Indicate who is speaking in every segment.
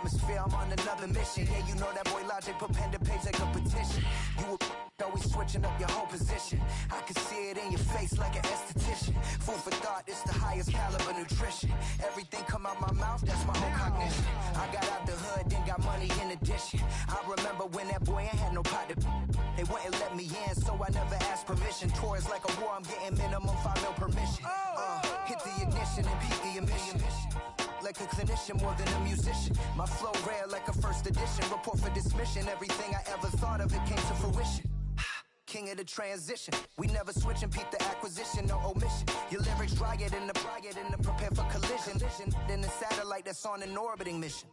Speaker 1: atmosphere, I'm on another mission. Yeah, you know that boy Logic put pen to page like a petition. You always switching up your whole position. I can see it in your face like an esthetician. Food for thought, it's the highest caliber nutrition. Everything come out my mouth, that's my own cognition. I got out the hood, then got money in addition. I remember when that boy ain't had no pot to. They wouldn't let me in, so I never asked permission. Tours like a war, I'm getting minimum 5 mil permission. Hit the ignition and beat the emission. Like a clinician more than a musician. My flow rare like a first edition. Report for dismission. Everything I ever thought of, it came to fruition. King of the transition. We never switch and peep the acquisition, no omission. Your lyrics dry it in the prepare for collision. Then the satellite that's on an orbiting mission.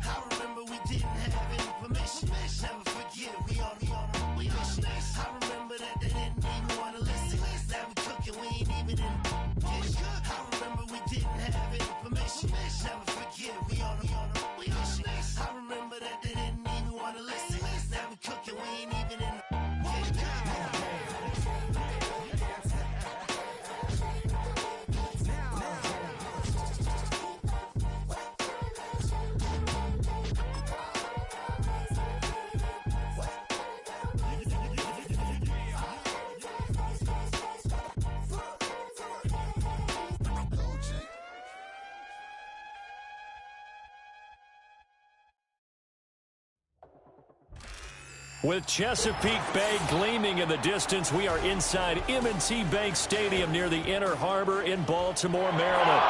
Speaker 2: I remember we didn't have any permission. Never forget we on a mission. I remember that they didn't even want to listen. Now we cooking, we ain't even in the kitchen. I remember we didn't have any permission. Never forget we on a mission. I remember that they didn't even want to listen. Now we cooking, we ain't even in the kitchen.
Speaker 3: With Chesapeake Bay gleaming in the distance, we are inside M&T Bank Stadium near the Inner Harbor in Baltimore, Maryland.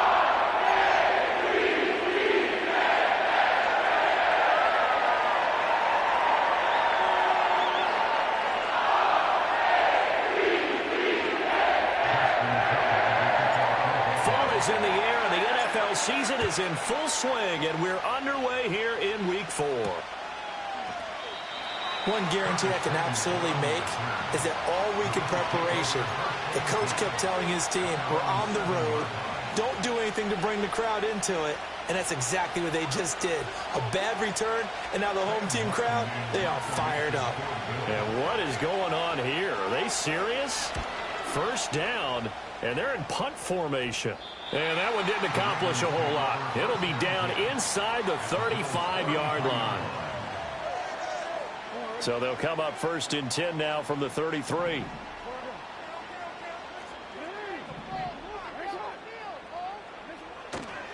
Speaker 3: Fall is in the air, and the NFL season is in full swing, and we're underway here in Week 4.
Speaker 4: One guarantee I can absolutely make is that all week in preparation, the coach kept telling his team, we're on the road, don't do anything to bring the crowd into it, and that's exactly what they just did. A bad return, and now the home team crowd, they are fired up.
Speaker 3: And what is going on here? Are they serious? First down, and they're in punt formation. And that one didn't accomplish a whole lot. It'll be down inside the 35-yard line. So they'll come up 1st and 10 now from the 33.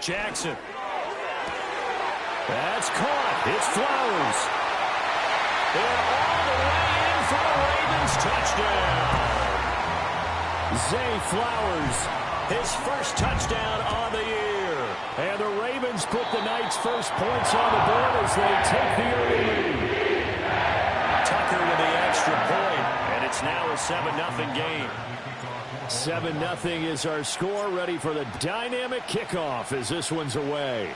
Speaker 3: Jackson. That's caught. It's Flowers. And all the way in for the Ravens touchdown. Zay Flowers, his first touchdown on the year. And the Ravens put the night's first points on the board as they take the early lead. Tucker with the extra point, and it's now a 7-0 game. 7-0 is our score, ready for the dynamic kickoff as this one's away.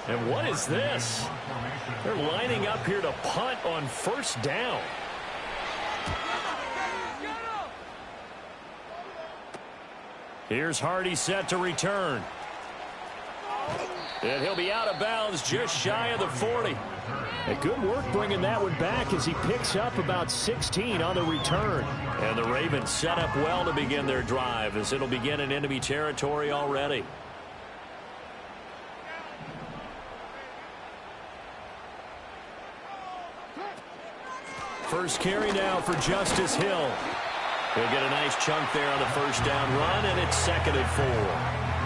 Speaker 3: And what is this? They're lining up here to punt on 1st down. Here's Hardy set to return. And he'll be out of bounds just shy of the 40. And good work bringing that one back as he picks up about 16 on the return. And the Ravens set up well to begin their drive as it'll begin in enemy territory already. First carry now for Justice Hill. He'll get a nice chunk there on the 1st down run, and it's 2nd and 4.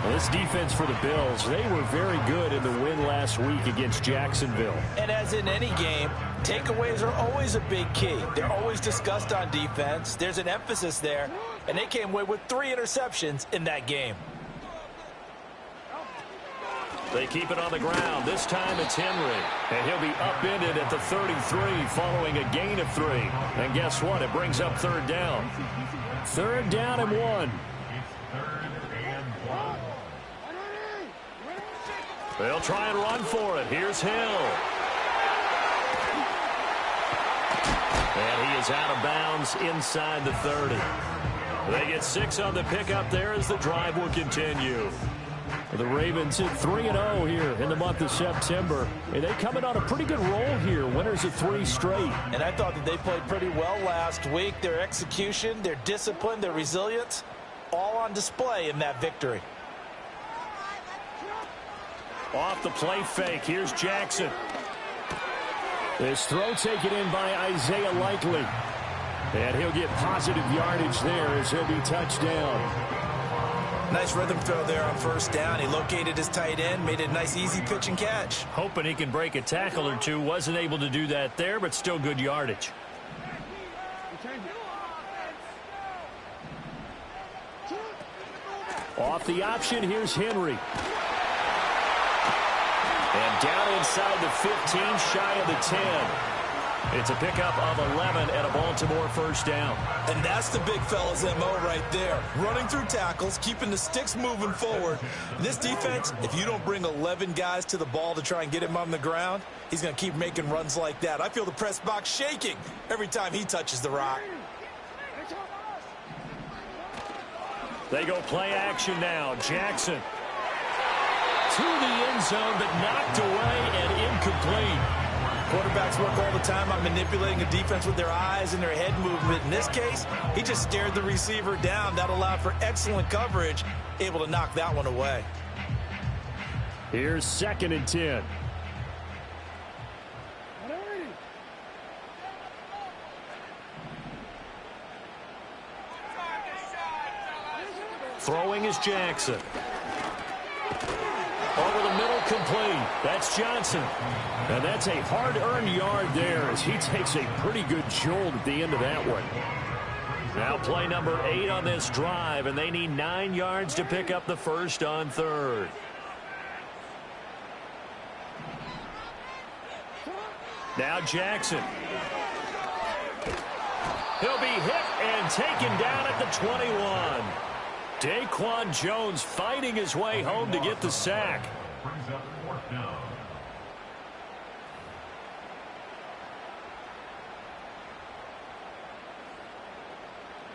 Speaker 3: Well, this defense for the Bills, they were very good in the win last week against Jacksonville.
Speaker 4: And as in any game, takeaways are always a big key. They're always discussed on defense. There's an emphasis there, and they came away with 3 interceptions in that game.
Speaker 3: They keep it on the ground. This time it's Henry. And he'll be upended at the 33 following a gain of 3. And guess what? It brings up third down. Third down and 1. They'll try and run for it. Here's Hill. And he is out of bounds inside the 30. They get 6 on the pickup there as the drive will continue. The Ravens hit 3-0 here in the month of September. And they coming on a pretty good roll here. Winners of 3 straight.
Speaker 4: And I thought that they played pretty well last week. Their execution, their discipline, their resilience, all on display in that victory.
Speaker 3: Off the play fake. Here's Jackson. This throw taken in by Isaiah Likely. And he'll get positive yardage there as he'll be touched down.
Speaker 4: Nice rhythm throw there on first down. He located his tight end, made it a nice easy pitch and catch.
Speaker 3: Hoping he can break a tackle or two. Wasn't able to do that there, but still good yardage. Off the option, here's Henry. And down inside the 15, shy of the 10. It's a pickup of 11 and a Baltimore first down.
Speaker 4: And that's the big fella's MO right there. Running through tackles, keeping the sticks moving forward. This defense, if you don't bring 11 guys to the ball to try and get him on the ground, he's going to keep making runs like that. I feel the press box shaking every time he touches the rock.
Speaker 3: They go play action now. Jackson to the end zone, but knocked away and incomplete.
Speaker 4: Quarterbacks work all the time on manipulating a defense with their eyes and their head movement. In this case, he just stared the receiver down. That allowed for excellent coverage, able to knock that one away.
Speaker 3: Here's 2nd and 10. Throwing is Jackson. Over the middle, complete. That's Johnson. And that's a hard-earned yard there as he takes a pretty good jolt at the end of that one. Now play number 8 on this drive, and they need 9 yards to pick up the first on 3rd. Now Jackson. He'll be hit and taken down at the 21. Daquan Jones fighting his way home to get the sack.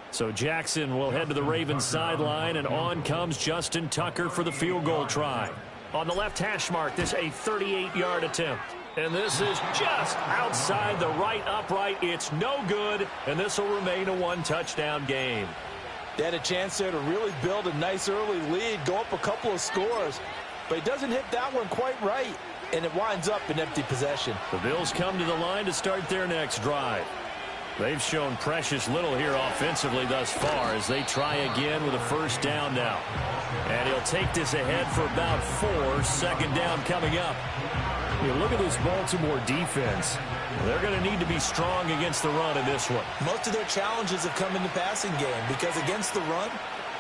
Speaker 3: So Jackson will head to the Ravens sideline, and on comes Justin Tucker for the field goal try. On the left hash mark, this a 38-yard attempt. And this is just outside the right upright. It's no good, and this will remain a 1-touchdown game.
Speaker 4: They had a chance there to really build a nice early lead, go up a couple of scores. But he doesn't hit that one quite right, and it winds up in empty possession.
Speaker 3: The Bills come to the line to start their next drive. They've shown precious little here offensively thus far as they try again with a first down now. And he'll take this ahead for about 4. 2nd down coming up. You look at this Baltimore defense. They're going to need to be strong against the run in this one.
Speaker 4: Most of their challenges have come in the passing game because against the run,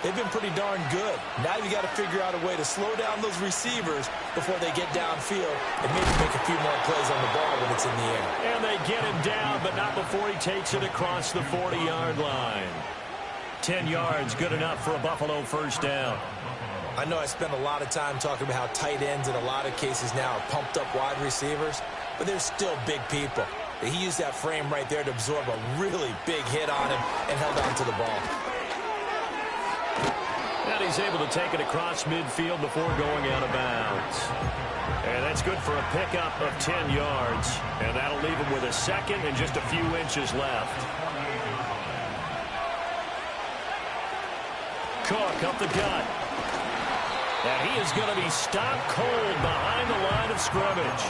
Speaker 4: they've been pretty darn good. Now you got to figure out a way to slow down those receivers before they get downfield and maybe make a few more plays on the ball when it's in the air.
Speaker 3: And they get him down, but not before he takes it across the 40-yard line. 10 yards, good enough for a Buffalo first down.
Speaker 4: I know I spend a lot of time talking about how tight ends in a lot of cases now are pumped up wide receivers, but they're still big people. He used that frame right there to absorb a really big hit on him and held on to the ball.
Speaker 3: And he's able to take it across midfield before going out of bounds. And that's good for a pickup of 10 yards. And that'll leave him with a second and just a few inches left. Cook up the gut. And he is going to be stopped cold behind the line of scrimmage.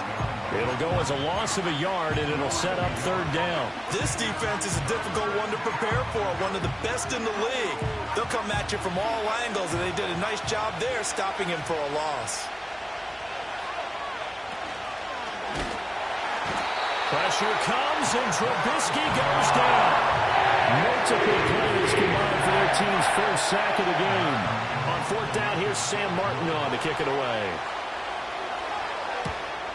Speaker 3: It'll go as a loss of a yard, and it'll set up 3rd down.
Speaker 4: This defense is a difficult one to prepare for, one of the best in the league. They'll come at you from all angles, and they did a nice job there stopping him for a loss.
Speaker 3: Pressure comes, and Trubisky goes down. Multiple players combined for their team's first sack of the game. On 4th down, here's Sam Martin on to kick it away.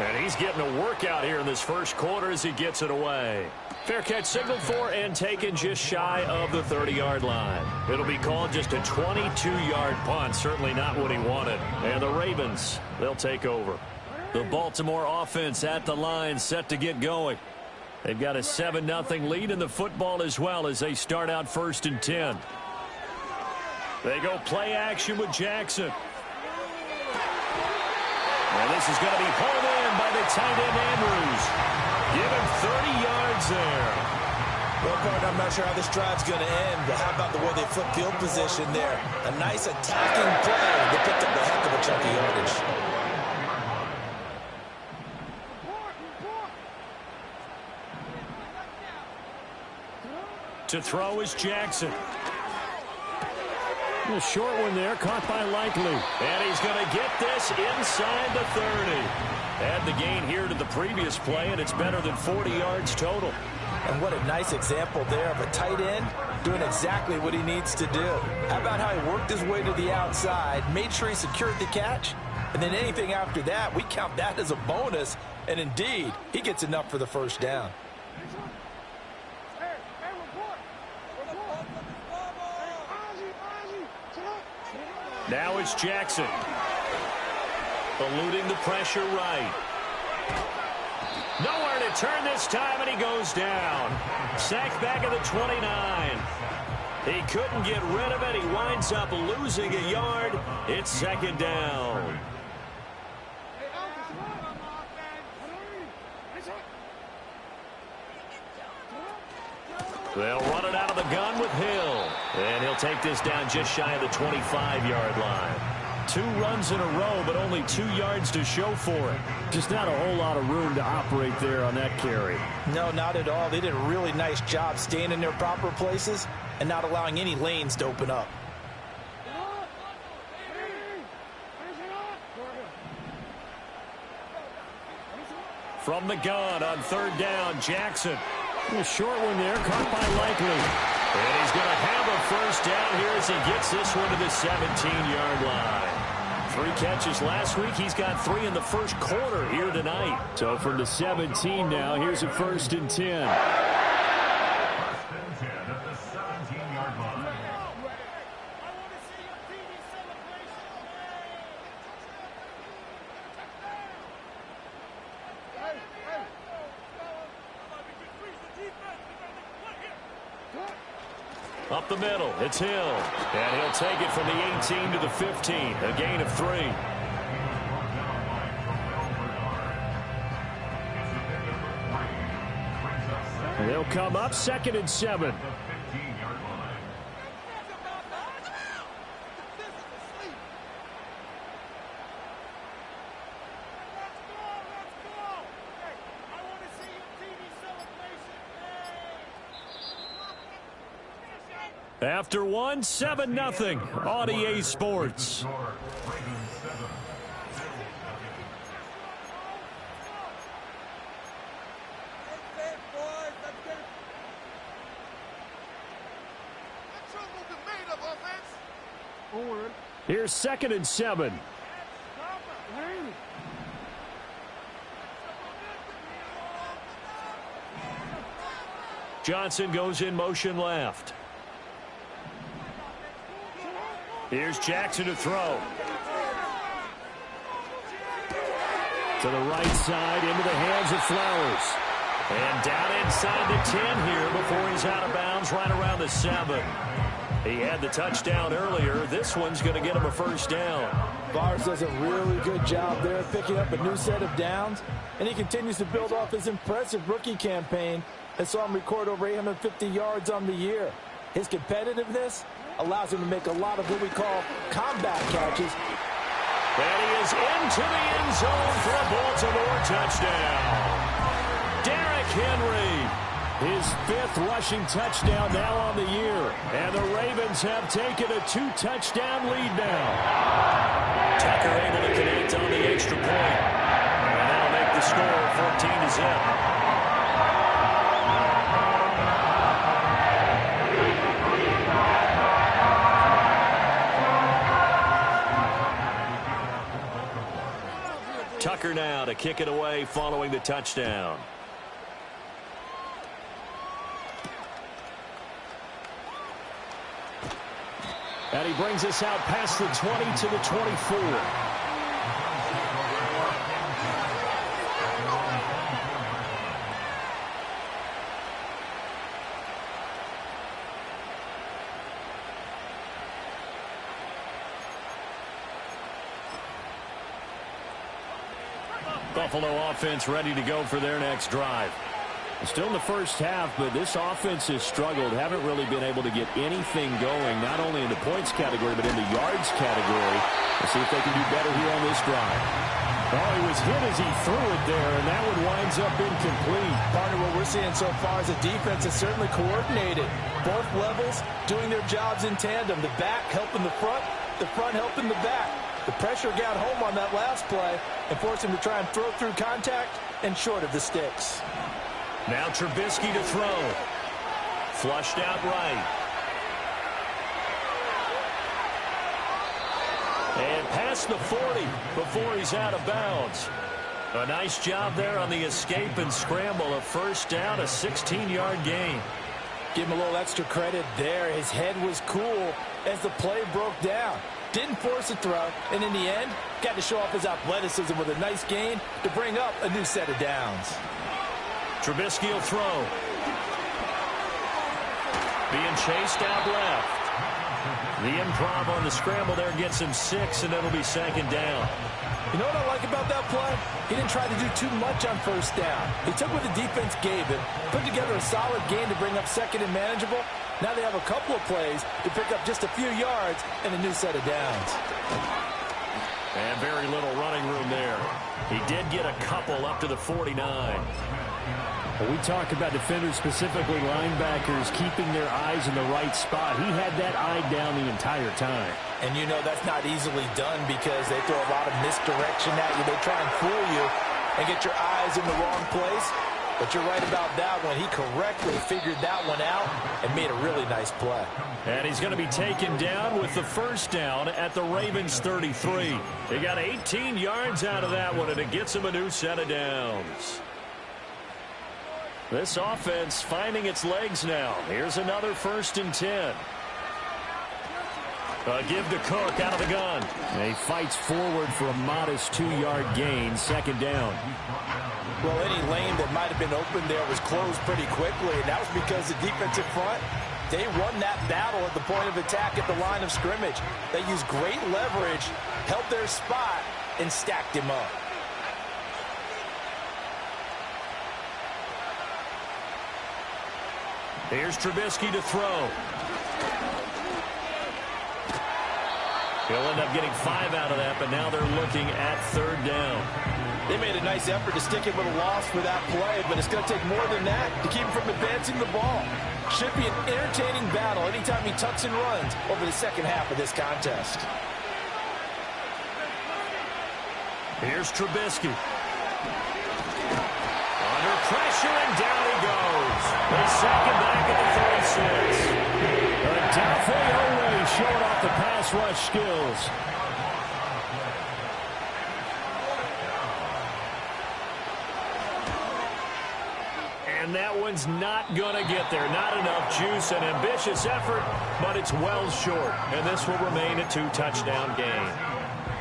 Speaker 3: And he's getting a workout here in this first quarter as he gets it away. Fair catch signaled for and taken just shy of the 30-yard line. It'll be called just a 22-yard punt. Certainly not what he wanted. And the Ravens, they'll take over. The Baltimore offense at the line, set to get going. They've got a 7-0 lead in the football as well as they start out 1st and 10. They go play action with Jackson. And this is going to be pulled in by the tight end Andrews. Give him 30 yards there.
Speaker 4: Well, partner, I'm not sure how this drive's going to end, but how about the way they flip field position there? A nice attacking play. They picked up a heck of a chunk of yardage.
Speaker 3: To throw is Jackson. A short one there, caught by Likely. And he's going to get this inside the 30. Add the gain here to the previous play, and it's better than 40 yards total.
Speaker 4: And what a nice example there of a tight end doing exactly what he needs to do. How about how he worked his way to the outside, made sure he secured the catch, and then anything after that, we count that as a bonus. And indeed, he gets enough for the first down.
Speaker 3: Now it's Jackson. Eluding the pressure right. Nowhere to turn this time, and he goes down. Sacked back at the 29. He couldn't get rid of it. He winds up losing a yard. It's 2nd down. They'll run it out of the gun with Hill. And he'll take this down just shy of the 25-yard line. 2 runs in a row, but only 2 yards to show for it. Just not a whole lot of room to operate there on that carry.
Speaker 4: No, not at all. They did a really nice job staying in their proper places and not allowing any lanes to open up.
Speaker 3: From the gun on 3rd down, Jackson. A short one there, caught by Likely. And he's going to have a first down here as he gets this one to the 17-yard line. 3 catches last week. He's got 3 in the first quarter here tonight. So from the 17 now, here's a 1st and 10. Up the middle, it's Hill. And he'll take it from the 18 to the 15. A gain of 3. They'll come up 2nd and 7. After 1, 7-0 on EA Sports. Here's 2nd and 7. Johnson goes in motion left. Here's Jackson to throw. To the right side, into the hands of Flowers. And down inside the 10 here before he's out of bounds right around the 7. He had the touchdown earlier. This one's going to get him a first down.
Speaker 4: Flowers does a really good job there picking up a new set of downs, and he continues to build off his impressive rookie campaign that saw him record over 850 yards on the year. His competitiveness allows him to make a lot of what we call combat catches.
Speaker 3: And he is into the end zone for a Baltimore touchdown. Derrick Henry, his 5th rushing touchdown now on the year. And the Ravens have taken a 2-touchdown lead now. Tucker able to connect on the extra point. And that'll make the score 14-0. Tucker now to kick it away following the touchdown. And he brings us out past the 20 to the 24. Buffalo offense ready to go for their next drive. Still in the first half, but this offense has struggled. Haven't really been able to get anything going, not only in the points category, but in the yards category. Let's see if they can do better here on this drive.
Speaker 4: Oh, he was hit as he threw it there, and that one winds up incomplete. Part of what we're seeing so far is the defense is certainly coordinated. Both levels doing their jobs in tandem. The back helping the front helping the back. The pressure got home on that last play and forced him to try and throw through contact and short of the sticks.
Speaker 3: Now Trubisky to throw. Flushed out right. And past the 40 before he's out of bounds. A nice job there on the escape and scramble. A first down, a 16-yard gain.
Speaker 4: Give him a little extra credit there. His head was cool as the play broke down. Didn't force a throw, and in the end, got to show off his athleticism with a nice gain to bring up a new set of downs.
Speaker 3: Trubisky will throw. Being chased out left. The improv on the scramble there gets him 6, and it'll be second down.
Speaker 4: You know what I like about that play? He didn't try to do too much on first down. He took what the defense gave him, put together a solid gain to bring up second and manageable. Now they have a couple of plays to pick up just a few yards and a new set of downs.
Speaker 3: And very little running room there. He did get a couple up to the 49.
Speaker 5: Well, we talk about defenders, specifically linebackers, keeping their eyes in the right spot. He had that eye down the entire time.
Speaker 4: And you know that's not easily done because they throw a lot of misdirection at you. They try and fool you and get your eyes in the wrong place. But you're right about that one. He correctly figured that one out and made a really nice play.
Speaker 3: And he's going to be taken down with the first down at the Ravens 33. He got 18 yards out of that one, and it gets him a new set of downs. This offense finding its legs now. Here's another 1st and 10. Give to Cook out of the gun.
Speaker 5: And he fights forward for a modest 2-yard gain, second down.
Speaker 4: Well, any lane that might have been open there was closed pretty quickly, and that was because the defensive front, they won that battle at the point of attack at the line of scrimmage. They used great leverage, held their spot, and stacked him up.
Speaker 3: Here's Trubisky to throw. He'll end up getting 5 out of that, but now they're looking at 3rd down.
Speaker 4: They made a nice effort to stick him with a loss for that play, but it's going to take more than that to keep him from advancing the ball. Should be an entertaining battle anytime he tucks and runs over the second half of this contest.
Speaker 3: Here's Trubisky. Under pressure, and down he goes. They sack him back at the 36. Adolfo Olay showing off the pass rush skills. And that one's not going to get there. Not enough juice. An ambitious effort, but it's well short. And this will remain a 2-touchdown game.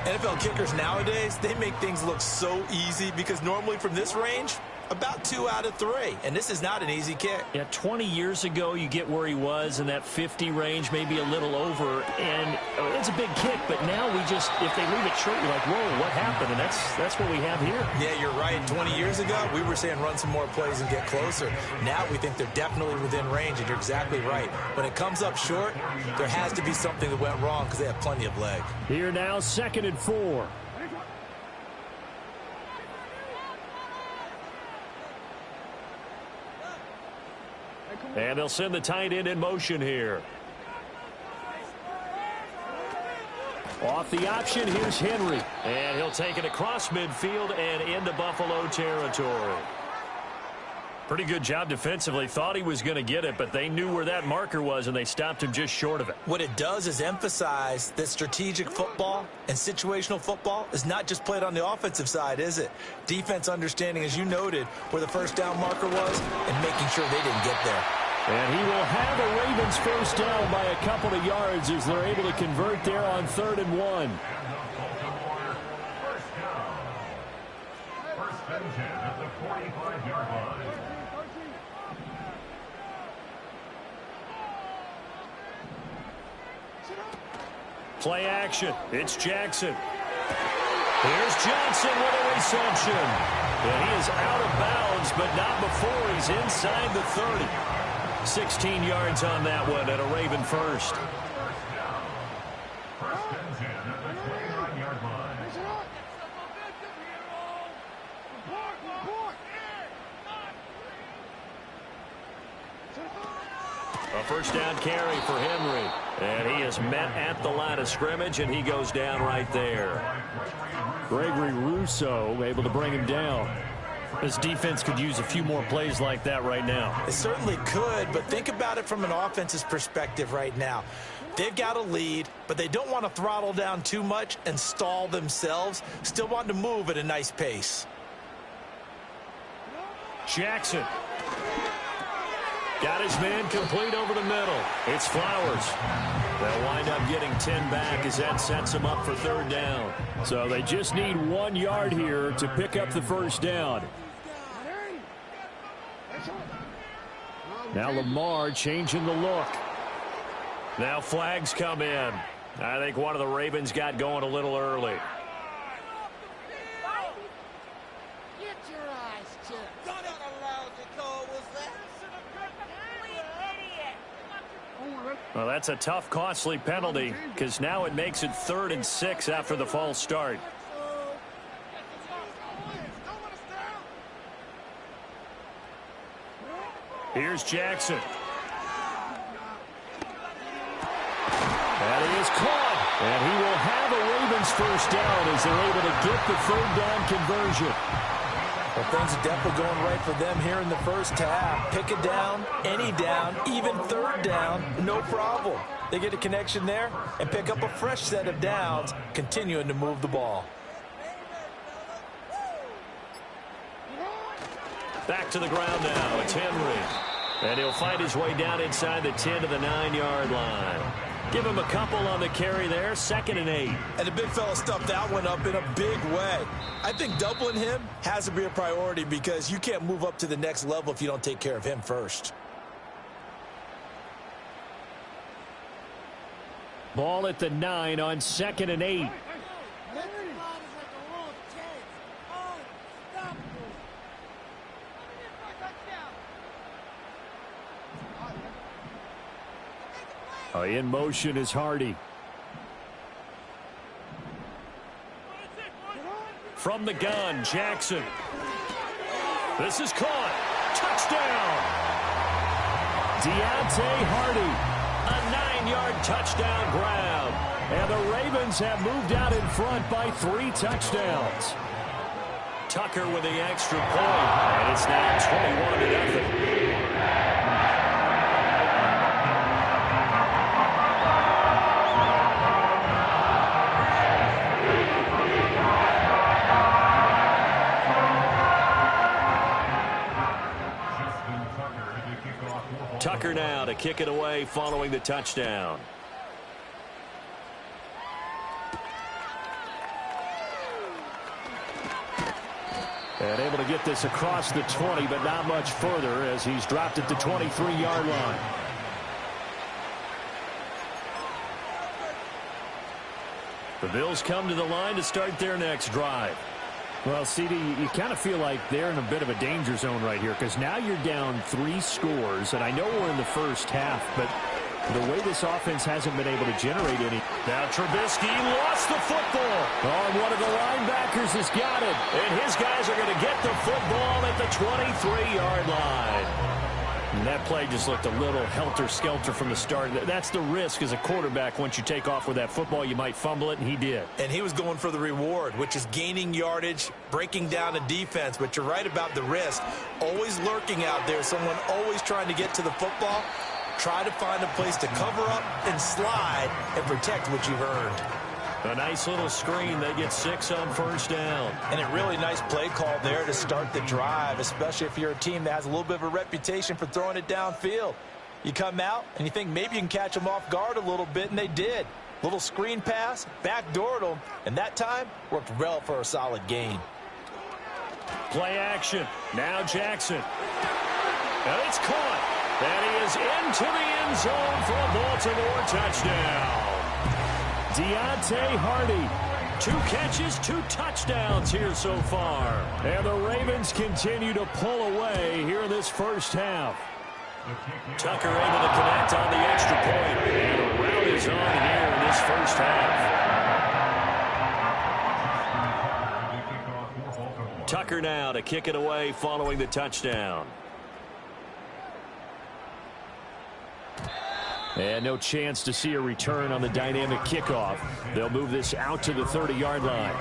Speaker 4: NFL kickers nowadays, they make things look so easy because normally from this range, about 2 out of 3. And this is not an easy kick.
Speaker 3: Yeah, 20 years ago, you get where he was in that 50 range, maybe a little over. And it's a big kick, but now we just, if they leave it short, you're like, whoa, what happened? And that's what we have here.
Speaker 4: Yeah, you're right. 20 years ago, we were saying run some more plays and get closer. Now we think they're definitely within range, and you're exactly right. When it comes up short, there has to be something that went wrong because they have plenty of leg.
Speaker 3: Here now, 2nd and 4. And they'll send the tight end in motion here. Off the option, here's Henry. And he'll take it across midfield and into Buffalo territory. Pretty good job defensively. Thought he was going to get it, but they knew where that marker was, and they stopped him just short of it.
Speaker 4: What it does is emphasize that strategic football and situational football is not just played on the offensive side, is it? Defense understanding, as you noted, where the first down marker was and making sure they didn't get there.
Speaker 5: And he will have the Ravens first down by a couple of yards as they're able to convert there on 3rd and 1.
Speaker 6: First and 10 at the 45-yard line.
Speaker 3: Play action. It's Jackson. Here's Johnson with a reception. And he is out of bounds, but not before he's inside the 30. 16 yards on that one at a Raven first.
Speaker 6: First and 10 at the 29-yard line.
Speaker 3: A first down carry for Henry. And he is met at the line of scrimmage, and he goes down right there.
Speaker 5: Gregory Rousseau able to bring him down.
Speaker 3: This defense could use a few more plays like that right now.
Speaker 4: It certainly could, but think about it from an offense's perspective right now. They've got a lead, but they don't want to throttle down too much and stall themselves. Still want to move at a nice pace.
Speaker 3: Jackson. Got his man complete over the middle. It's Flowers. They'll wind up getting 10 back as that sets them up for 3rd down.
Speaker 5: So they just need 1 yard here to pick up the first down. Now Lamar changing the look.
Speaker 3: Now flags come in. I think one of the Ravens got going a little early. Well, that's a tough, costly penalty because now it makes it 3rd and 6 after the false start. Here's Jackson.
Speaker 5: And he is caught. And he will have a Ravens first down as they're able to get the 3rd down conversion.
Speaker 4: Well, things are definitely going right for them here in the first half. Pick a down, any down, even 3rd down, no problem. They get a connection there and pick up a fresh set of downs, continuing to move the ball.
Speaker 3: Back to the ground now. It's Henry. And he'll find his way down inside the 10 to the 9-yard line. Give him a couple on the carry there. 2nd and 8.
Speaker 4: And the big fella stuffed that one up in a big way. I think doubling him has to be a priority because you can't move up to the next level if you don't take care of him first.
Speaker 5: Ball at the 9 on 2nd and 8. In motion is Hardy.
Speaker 3: From the gun, Jackson. This is caught. Touchdown.
Speaker 5: Deontay Hardy.
Speaker 3: A 9-yard touchdown grab.
Speaker 5: And the Ravens have moved out in front by 3 touchdowns.
Speaker 3: Tucker with the extra point. And it's now 21-0. Tucker now to kick it away following the touchdown.
Speaker 5: And able to get this across the 20, but not much further as he's dropped at the 23-yard line.
Speaker 3: The Bills come to the line to start their next drive.
Speaker 5: Well, CD, you kind of feel like they're in a bit of a danger zone right here because now you're down 3 scores, and I know we're in the first half, but the way this offense hasn't been able to generate any.
Speaker 3: Now Trubisky lost the football.
Speaker 5: Oh, and one of the linebackers has got it.
Speaker 3: And his guys are going to get the football at the 23-yard line.
Speaker 5: And that play just looked a little helter-skelter from the start. That's the risk as a quarterback. Once you take off with that football, you might fumble it, and he did.
Speaker 4: And he was going for the reward, which is gaining yardage, breaking down a defense. But you're right about the risk. Always lurking out there, someone always trying to get to the football. Try to find a place to cover up and slide and protect what you've earned.
Speaker 5: A nice little screen. They get 6 on first down.
Speaker 4: And a really nice play call there to start the drive, especially if you're a team that has a little bit of a reputation for throwing it downfield. You come out and you think maybe you can catch them off guard a little bit, and they did. Little screen pass, backdoored them, and that time worked well for a solid gain.
Speaker 5: Play action. Now Jackson. And it's caught. And he is into the end zone for a Baltimore touchdown. Deontay Hardy, 2 catches, 2 touchdowns here so far. And the Ravens continue to pull away here in this first half. Tucker able to connect on the extra point. And a rout is on here in this first half. Tucker now to kick it away following the touchdown. And no chance to see a return on the dynamic kickoff. They'll move this out to the 30-yard line.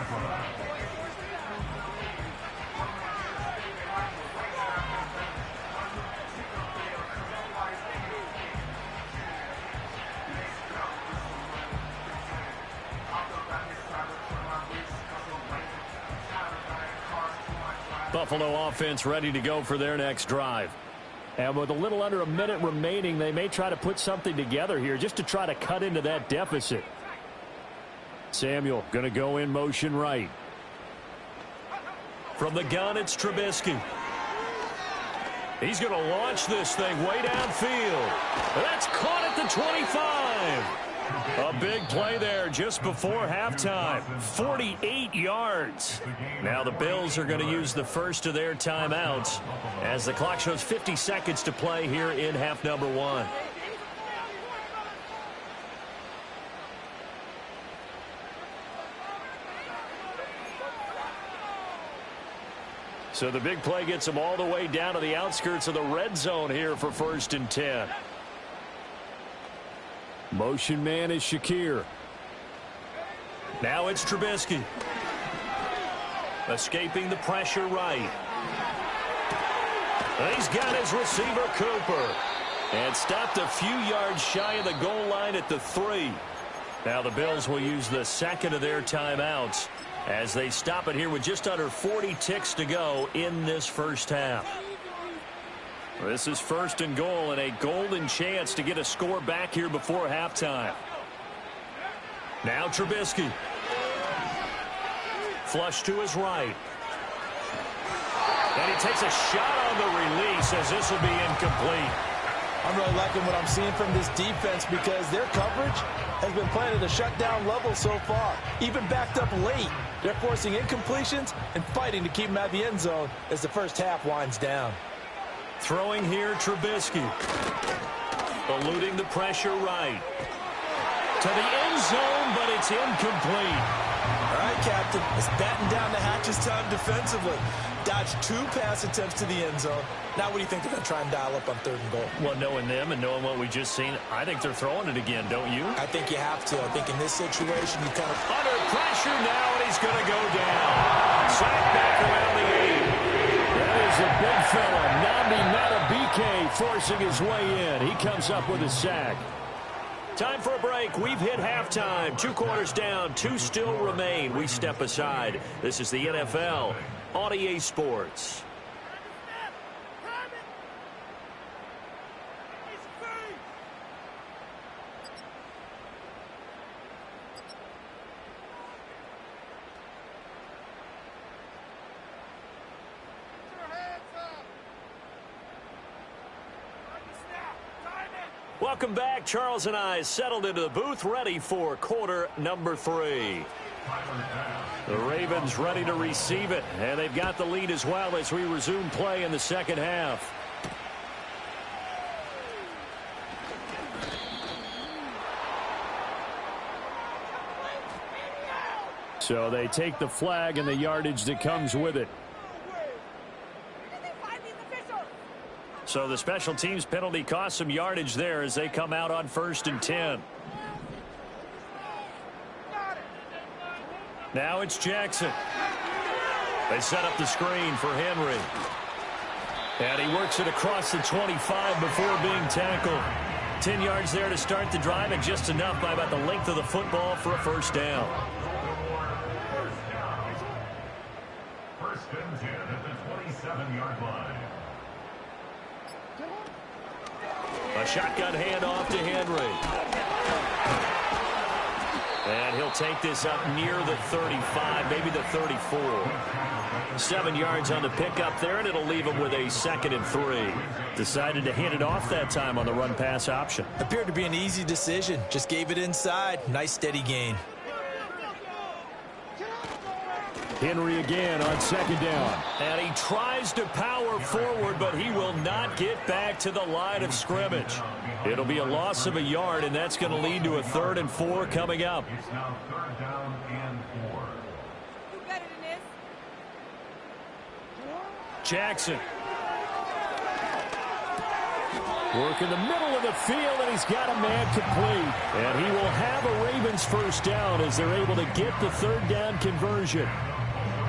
Speaker 5: Buffalo offense ready to go for their next drive. And with a little under a minute remaining, they may try to put something together here just to try to cut into that deficit. Samuel going to go in motion right. From the gun, it's Trubisky. He's going to launch this thing way downfield. That's caught at the 25. A big play there just before halftime. 48 yards. Now the Bills are going to use the first of their timeouts as the clock shows 50 seconds to play here in half number 1. So the big play gets them all the way down to the outskirts of the red zone here for 1st and 10. Motion man is Shakir. Now it's Trubisky. Escaping the pressure right. He's got his receiver Cooper. And stopped a few yards shy of the goal line at the 3. Now the Bills will use the second of their timeouts as they stop it here with just under 40 ticks to go in this first half. This is 1st and goal and a golden chance to get a score back here before halftime. Now Trubisky. Flush to his right. And he takes a shot on the release as this will be incomplete.
Speaker 4: I'm really liking what I'm seeing from this defense because their coverage has been playing at a shutdown level so far. Even backed up late. They're forcing incompletions and fighting to keep them out of the end zone as the first half winds down.
Speaker 5: Throwing here, Trubisky. Eluding the pressure right. To the end zone, but it's incomplete.
Speaker 4: All right, Captain. It's batten down the hatches time defensively. Dodged 2 pass attempts to the end zone. Now what do you think they're going to try and dial up on 3rd and goal?
Speaker 5: Well, knowing them and knowing what we just seen, I think they're throwing it again, don't you?
Speaker 4: I think you have to. I think in this situation, you kind of...
Speaker 5: Under pressure now, and he's going to go down. Sacked back around the 8. That is a big fella. Nnamdi Madubuike forcing his way in. He comes up with a sack. Time for a break. We've hit halftime. 2 quarters down. 2 still remain. We step aside. This is the NFL on EA Sports. Welcome back. Charles and I settled into the booth, ready for quarter number 3. The Ravens ready to receive it, and they've got the lead as well as we resume play in the second half. So they take the flag and the yardage that comes with it. So the special teams penalty cost some yardage there as they come out on 1st and 10. Now it's Jackson. They set up the screen for Henry. And he works it across the 25 before being tackled. 10 yards there to start the drive, and just enough by about the length of the football for a first down.
Speaker 6: First and 10 at the 27-yard line.
Speaker 5: A shotgun handoff to Henry. And he'll take this up near the 35, maybe the 34. 7 yards on the pickup there, and it'll leave him with a 2nd and 3. Decided to hand it off that time on the run-pass option.
Speaker 4: Appeared to be an easy decision. Just gave it inside. Nice steady gain.
Speaker 5: Henry again on 2nd down. And he tries to power forward, but he will not get back to the line of scrimmage. It'll be a loss of a yard, and that's going to lead to a 3rd and 4 coming up.
Speaker 6: It's now 3rd down and 4.
Speaker 7: Do better than this.
Speaker 5: Jackson. Work in the middle of the field, and he's got a man complete. And he will have a Ravens first down as they're able to get the 3rd down conversion.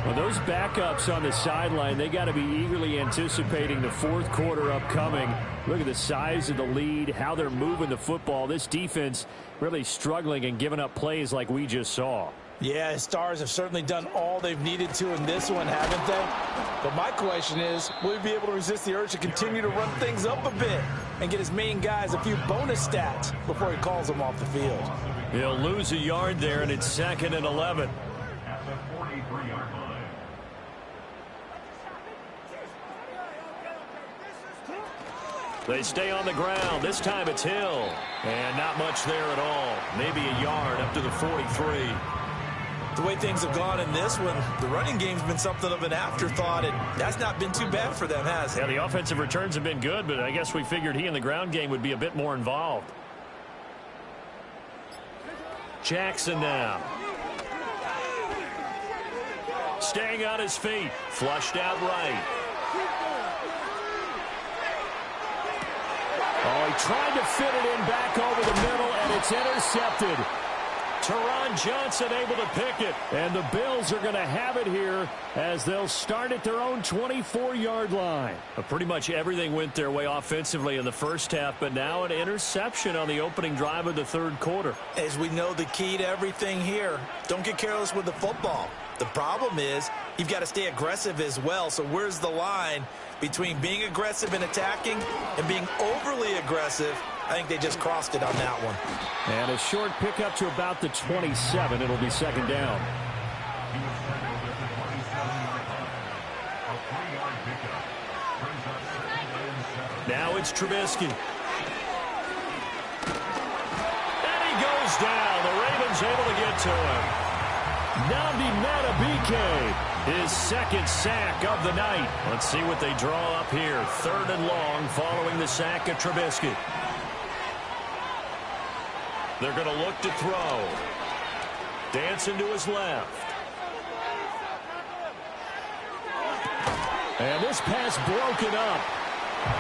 Speaker 5: Well, those backups on the sideline, they got to be eagerly anticipating the 4th quarter upcoming. Look at the size of the lead, how they're moving the football. This defense really struggling and giving up plays like we just saw.
Speaker 4: Yeah, his Stars have certainly done all they've needed to in this one, haven't they? But my question is, will he be able to resist the urge to continue to run things up a bit and get his main guys a few bonus stats before he calls them off the field?
Speaker 5: He'll lose a yard there, and it's 2nd and 11.
Speaker 6: At the 43-yard line.
Speaker 5: They stay on the ground. This time it's Hill. And not much there at all. Maybe a yard up to the 43.
Speaker 4: The way things have gone in this one, the running game's been something of an afterthought, and that's not been too bad for them, has it?
Speaker 5: Yeah, the offensive returns have been good, but I guess we figured he in the ground game would be a bit more involved. Jackson now. Staying on his feet. Flushed out right. Oh, he tried to fit it in back over the middle, and it's intercepted. Teron Johnson able to pick it. And the Bills are going to have it here as they'll start at their own 24-yard line. Pretty much everything went their way offensively in the first half, but now an interception on the opening drive of the 3rd quarter.
Speaker 4: As we know, the key to everything here, don't get careless with the football. The problem is you've got to stay aggressive as well. So where's the line between being aggressive and attacking and being overly aggressive? I think they just crossed it on that one.
Speaker 5: And a short pickup to about the 27. It'll be 2nd down.
Speaker 6: He was tackled at the 27-yard line. A 3-yard pickup brings up 2nd and 7.
Speaker 5: Now it's Trubisky. And he goes down. The Ravens able to get to him. Nnamdi Madubuike, his 2nd sack of the night. Let's see what they draw up here. 3rd and long following the sack of Trubisky. They're going to look to throw. Dancing to his left. And this pass broken up.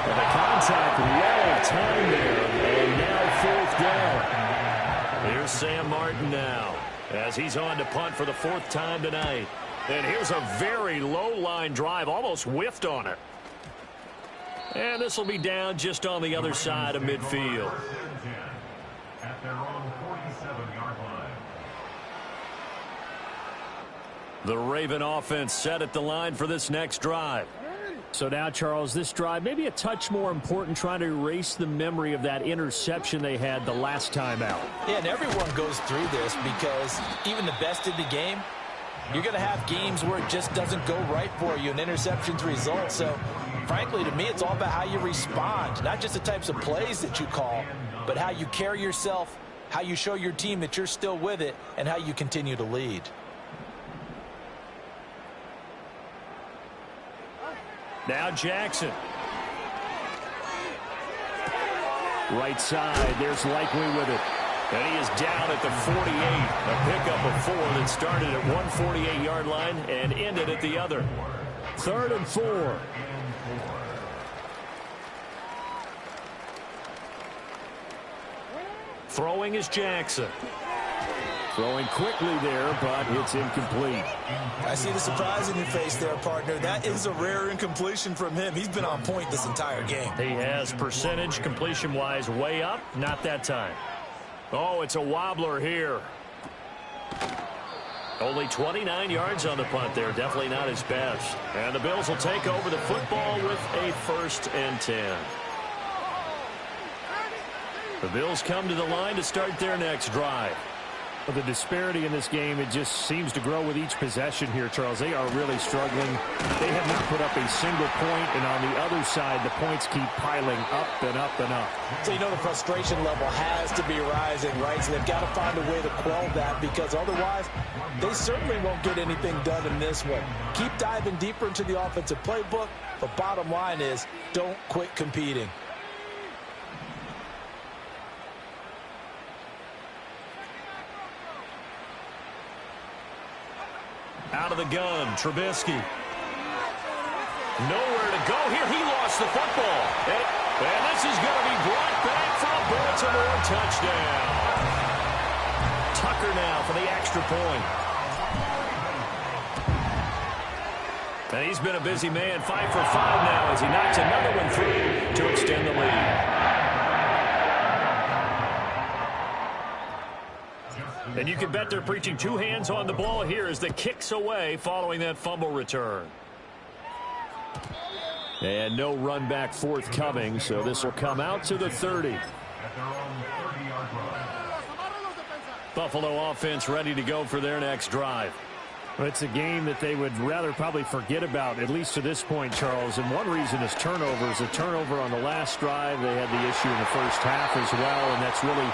Speaker 5: And the contact well timed there. And now 4th down. Here's Sam Martin now as he's on to punt for the 4th time tonight. And here's a very low-line drive. Almost whiffed on it. And this will be down just on the other side of midfield.
Speaker 6: At their own 47-yard line.
Speaker 5: The Raven offense set at the line for this next drive. So now, Charles, this drive maybe a touch more important, trying to erase the memory of that interception they had the last time out.
Speaker 4: Yeah, and everyone goes through this because even the best in the game, you're going to have games where it just doesn't go right for you, and interceptions result. So, frankly, to me, it's all about how you respond, not just the types of plays that you call, but how you carry yourself, how you show your team that you're still with it, and how you continue to lead.
Speaker 5: Now Jackson. Right side, there's Likely with it. And he is down at the 48. A pickup of 4 that started at 148-yard line and ended at the other. 3rd and 4. Throwing is Jackson.
Speaker 3: Throwing quickly there, but it's incomplete.
Speaker 4: I see the surprise in your face there, partner. That is a rare incompletion from him. He's been on point this entire game.
Speaker 5: He has percentage completion-wise way up. Not that time. Oh, it's a wobbler here. Only 29 yards on the punt there. Definitely not his best. And the Bills will take over the football with a 1st and 10. The Bills come to the line to start their next drive.
Speaker 3: Well, the disparity in this game, it just seems to grow with each possession here, Charles. They are really struggling. They have not put up a single point, and on the other side, the points keep piling up and up and up.
Speaker 4: So you know the frustration level has to be rising, right? So they've got to find a way to quell that, because otherwise they certainly won't get anything done in this one. Keep diving deeper into the offensive playbook, but bottom line is don't quit competing.
Speaker 5: Out of the gun, Trubisky. Nowhere to go here. He lost the football. And this is going to be brought back for a Baltimore touchdown. Tucker now for the extra point. And he's been a busy man. 5 for 5 now as he knocks another one through to extend the lead. And you can bet they're preaching 2 hands on the ball here as the kick's away following that fumble return. And no run back forthcoming, so this will come out to the 30. Buffalo offense ready to go for their next drive.
Speaker 3: Well, it's a game that they would rather probably forget about, at least to this point, Charles. And one reason is turnovers. A turnover on the last drive. They had the issue in the first half as well, and that's really,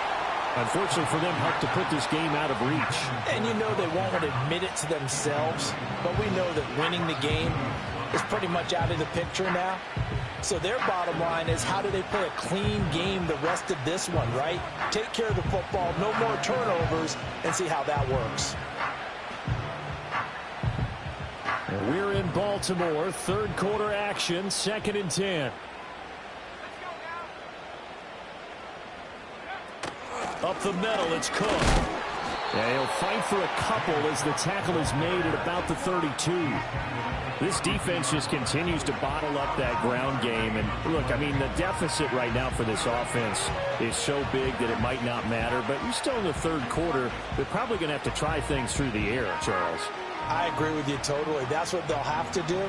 Speaker 3: unfortunately for them, helped to put this game out of reach.
Speaker 4: And you know they won't admit it to themselves, but we know that winning the game is pretty much out of the picture now. So their bottom line is, how do they play a clean game the rest of this one, right? Take care of the football, no more turnovers, and see how that works.
Speaker 5: We're in Baltimore, 3rd quarter action, 2nd and 10. Up the middle, it's Cook.
Speaker 3: Yeah, he'll fight for a couple as the tackle is made at about the 32. This defense just continues to bottle up that ground game. And look, I mean, the deficit right now for this offense is so big that it might not matter. But you're still in the 3rd quarter. They're probably going to have to try things through the air, Charles.
Speaker 4: I agree with you totally. That's what they'll have to do.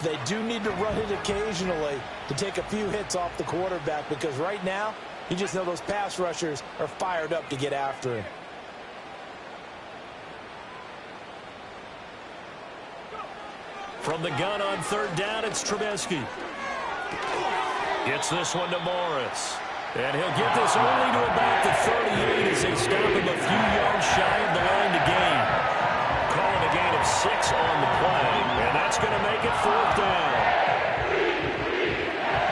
Speaker 4: They do need to run it occasionally to take a few hits off the quarterback, because right now, you just know those pass rushers are fired up to get after him.
Speaker 5: From the gun on 3rd down, it's Trubisky. Gets this one to Morris. And he'll get this only to about the 38 as they stop him a few yards shy of the line to gain. Calling a gain of 6 on the play, and that's going to make it 4th down.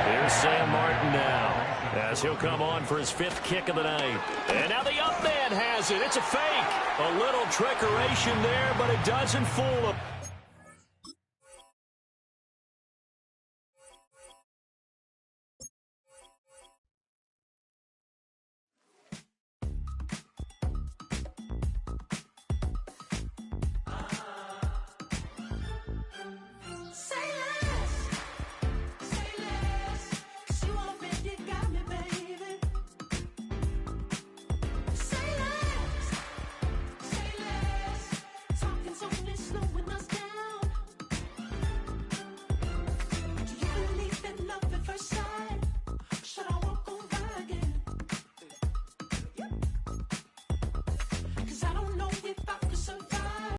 Speaker 5: Here's Sam Martin now, as he'll come on for his 5th kick of the night. And now the up man has it. It's a fake. A little trickeration there, but it doesn't fool him.